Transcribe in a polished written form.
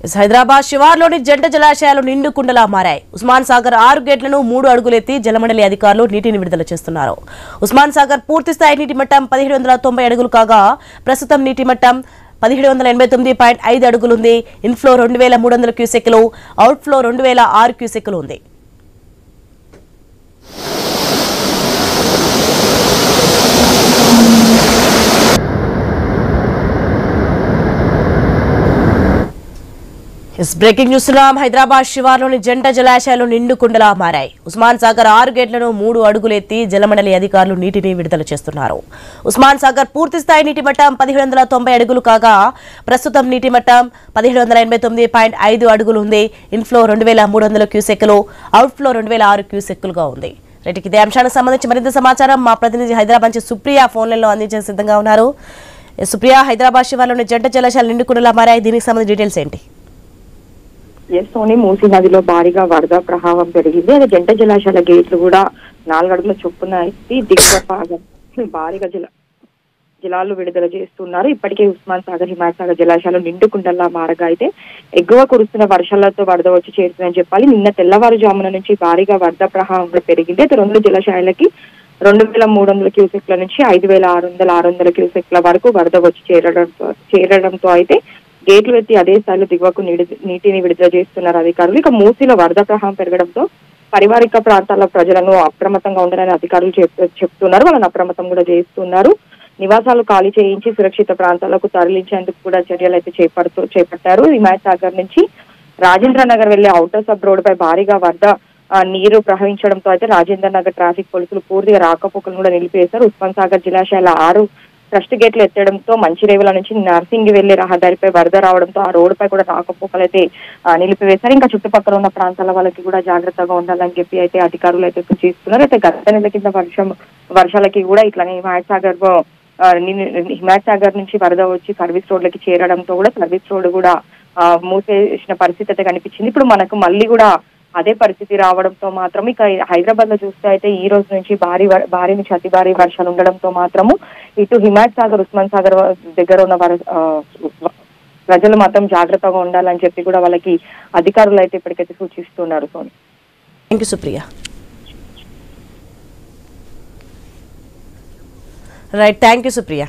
హైదరాబాద్ శివార్లోని జంట జలాశయాలు నిండు కుండలా మారాయి. ఉస్మాన్ సాగర్ 6 గేట్లను 3 అడుగులెత్తి జలమండలి అధికారులు నీటిని విడుదల చేస్తున్నారు. ఉస్మాన్ సాగర్ పూర్తి స్థాయి నీటి మట్టం 1790 అడుగులు కాగా ప్రస్తుతం నీటి మట్టం 1789.5 అడుగులుంది. ఇన్ఫ్లో 2300 క్యూసెక్లు, అవుట్ఫ్లో 2006 క్యూసెక్లు ఉంది. Breaking news. హైదరాబాద్ శివార్లోని జంట జలాశయాలు నిండు కుండలా మారాయి. ఉస్మాన్ సాగర్ 6 గేట్లను 3 అడుగులెత్తి జలమండలి అధికారులు నీటిని విడుదల చేస్తున్నారు. ఉస్మాన్ సాగర్ పూర్తి స్థాయి నీటి మట్టం 1790 అడుగులు కాగా ప్రస్తుతం నీటి మట్టం 1789.5 అడుగులు ఉంది. ఇన్ఫ్లో 2300 క్యూసెక్లు, అవుట్ఫ్లో 2006 క్యూసెక్లుగా ఉంది. రైట్, ఇదే అంశానికి సంబంధించి మరింత సమాచారం మా ప్రతినిధి హైదరాబాద్ నుంచి సుప్రియ ఫోన్ లైన్లో అందించే సిద్ధంగా ఉన్నారు. సుప్రియ, హైదరాబాద్ శివార్లోని జంట జలాశయాలు నిండు కుండలా మారాయి. దీనికి సంబంధించి డీటెయిల్స్ ఏంటి? సోని, మూసీ నదిలో భారీగా వరద ప్రభావం పెరిగింది. అదే జంట జలాశయాల గేట్లు కూడా 4 అడుగుల చొప్పున ఎత్తి దిగువ భాగం భారీగా జలాలు విడుదల చేస్తున్నారు. ఇప్పటికే ఉస్మాన్ సాగర్, హిమాయత్ సాగర్ జలాశయాలు నిండు కుండల్లా మారగా అయితే ఎగువ కురుస్తున్న వర్షాలతో వరద వచ్చి చేరుతుందని చెప్పాలి. నిన్న తెల్లవారుజామున నుంచి భారీగా వరద ప్రభావం కూడా పెరిగింది. అయితే 2 జలాశయాలకి 2300 క్యూసెక్ల నుంచి 5600 క్యూసెక్ల వరకు వరద వచ్చి చేరడంతో అయితే గేట్లు ఎత్తి అదే స్థాయిలో దిగువకు నీటిని విడుదల చేస్తున్నారు అధికారులు. ఇక మూసీలో వరద ప్రవాహం పెరగడంతో పరివారిక ప్రాంతాల ప్రజలను అప్రమత్తంగా ఉండాలని అధికారులు చెప్తున్నారు. వాళ్ళని అప్రమత్తం కూడా చేస్తున్నారు. నివాసాలు ఖాళీ చేయించి సురక్షిత ప్రాంతాలకు తరలించేందుకు కూడా చర్యలు అయితే చేపట్టారు. హిమాయత్ సాగర్ నుంచి రాజేంద్ర నగర్ వెళ్లే ఔటర్ సబ్ రోడ్డు పై భారీగా వరద నీరు ప్రవహించడంతో అయితే రాజేంద్ర నగర్ ట్రాఫిక్ పోలీసులు పూర్తిగా రాకపోకలను కూడా నిలిపివేశారు. ఉస్మాన్ సాగర్ జలాశయాల 6 ట్రస్ట్ గేట్లు ఎత్తడంతో మంచిరేవుల నుంచి నర్సింగ్ వెళ్లే రహదారిపై వరద రావడంతో ఆ రోడ్డుపై కూడా రాకపోకలు అయితే నిలిపివేశారు. ఇంకా చుట్టుపక్కల ఉన్న ప్రాంతాల వాళ్ళకి కూడా జాగ్రత్తగా ఉండాలని చెప్పి అయితే అధికారులు అయితే సూచిస్తున్నారు. అయితే గత నెల కింద వర్షాలకి కూడా ఇట్లానే హిమాయత్ సాగర్ నుంచి వరద వచ్చి సర్వీస్ రోడ్లకి చేరడంతో కూడా సర్వీస్ రోడ్డు కూడా మూసేసిన పరిస్థితి అయితే కనిపించింది. ఇప్పుడు మనకు మళ్ళీ కూడా అదే పరిస్థితి రావడంతో మాత్రం ఇక హైదరాబాద్ లో చూస్తే అయితే ఈ రోజు నుంచి భారీ నుంచి అతి భారీ వర్షాలు ఉండడంతో మాత్రము ఇటు హిమాయత్ సాగర్, ఉస్మాన్ సాగర్ దగ్గర ఉన్న ప్రజలు మాత్రం జాగ్రత్తగా ఉండాలని చెప్పి కూడా వాళ్ళకి అధికారులు అయితే ఇప్పటికైతే సూచిస్తున్నారు. Soni, thank you Supriya. Right, thank you Supriya.